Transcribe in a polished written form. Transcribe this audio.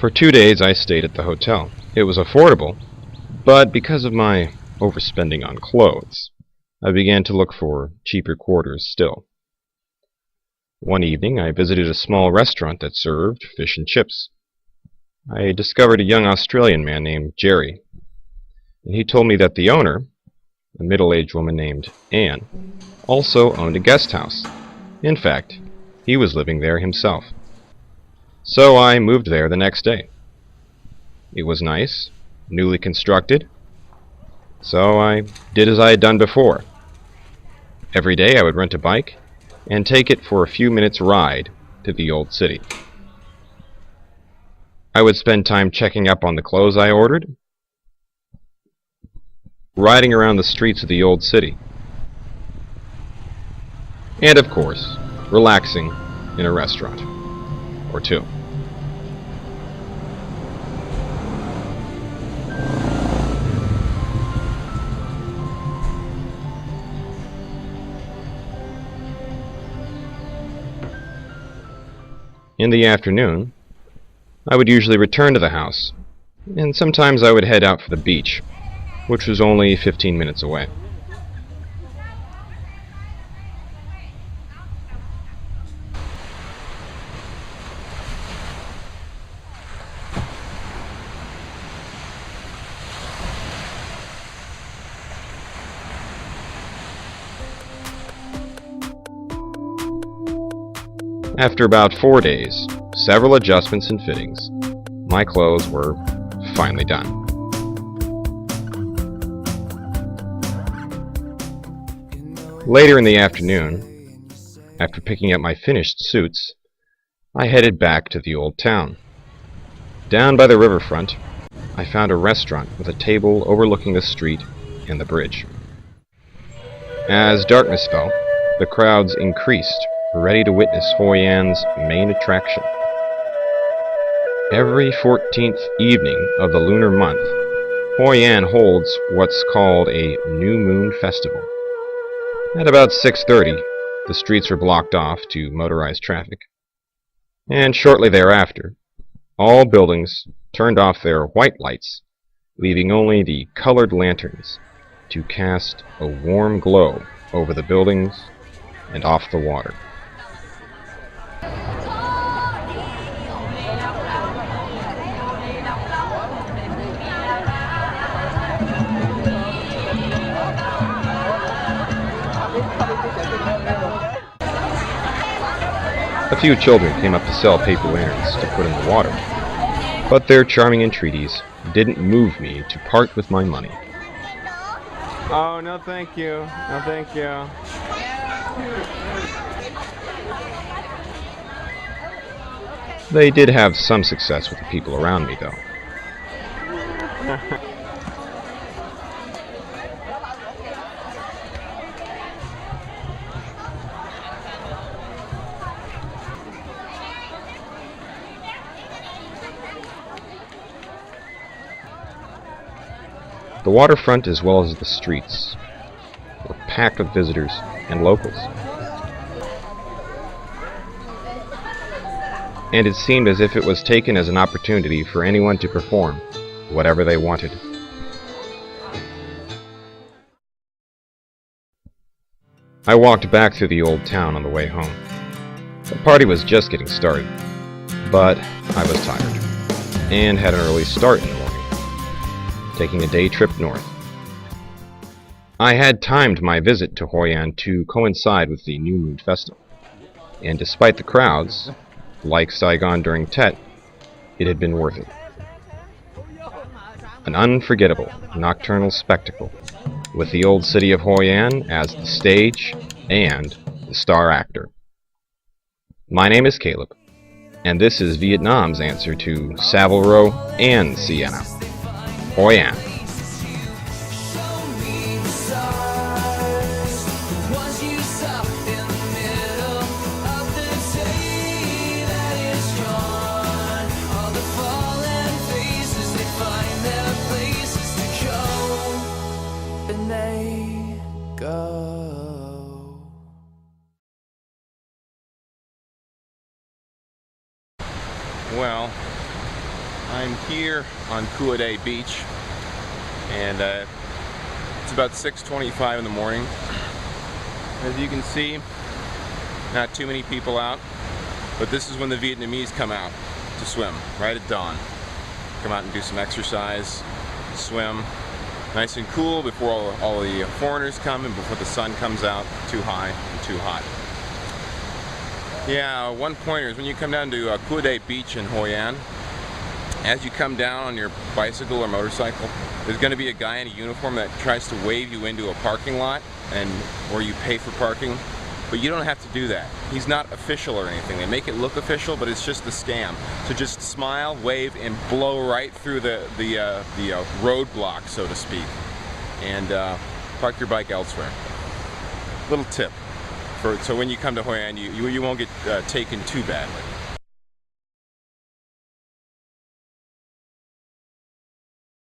For 2 days I stayed at the hotel. It was affordable, but because of my overspending on clothes, I began to look for cheaper quarters still. One evening I visited a small restaurant that served fish and chips. I discovered a young Australian man named Jerry, and he told me that the owner, a middle-aged woman named Anne, also owned a guest house. In fact, he was living there himself. So I moved there the next day. It was nice, newly constructed, so I did as I had done before. Every day I would rent a bike and take it for a few minutes' ride to the old city. I would spend time checking up on the clothes I ordered, riding around the streets of the old city, and of course, relaxing in a restaurant or two. In the afternoon, I would usually return to the house, and sometimes I would head out for the beach, which was only 15 minutes away. After about 4 days, several adjustments and fittings, my clothes were finally done. Later in the afternoon, after picking up my finished suits, I headed back to the old town. Down by the riverfront, I found a restaurant with a table overlooking the street and the bridge. As darkness fell, the crowds increased, ready to witness Hoi An's main attraction. Every 14th evening of the lunar month, Hoi An holds what's called a new moon festival. At about 6:30, the streets were blocked off to motorized traffic, and shortly thereafter, all buildings turned off their white lights, leaving only the colored lanterns to cast a warm glow over the buildings and off the water. A few children came up to sell paper lanterns to put in the water, but their charming entreaties didn't move me to part with my money. Oh, no thank you. No thank you. They did have some success with the people around me, though. The waterfront, as well as the streets, were packed with visitors and locals. And it seemed as if it was taken as an opportunity for anyone to perform whatever they wanted. I walked back through the old town on the way home. The party was just getting started, but I was tired, and had an early start in the morning, taking a day trip north. I had timed my visit to Hoi An to coincide with the New Moon Festival, and despite the crowds, like Saigon during Tet, it had been worth it. An unforgettable nocturnal spectacle, with the old city of Hoi An as the stage and the star actor. My name is Caleb, and this is Vietnam's answer to Savile Row and Siena. Hoi An. Well, I'm here on Kuade Beach, and it's about 6:25 in the morning. As you can see, not too many people out, but this is when the Vietnamese come out to swim, right at dawn. Come out and do some exercise, swim, nice and cool before all the foreigners come and before the sun comes out too high and too hot. Yeah, one pointer is when you come down to Kuade Beach in Hoi An, as you come down on your bicycle or motorcycle, there's going to be a guy in a uniform that tries to wave you into a parking lot and where you pay for parking, but you don't have to do that. He's not official or anything. They make it look official, but it's just a scam. So just smile, wave, and blow right through the roadblock, so to speak, and park your bike elsewhere. Little tip. So when you come to Hoi An, you won't get taken too badly.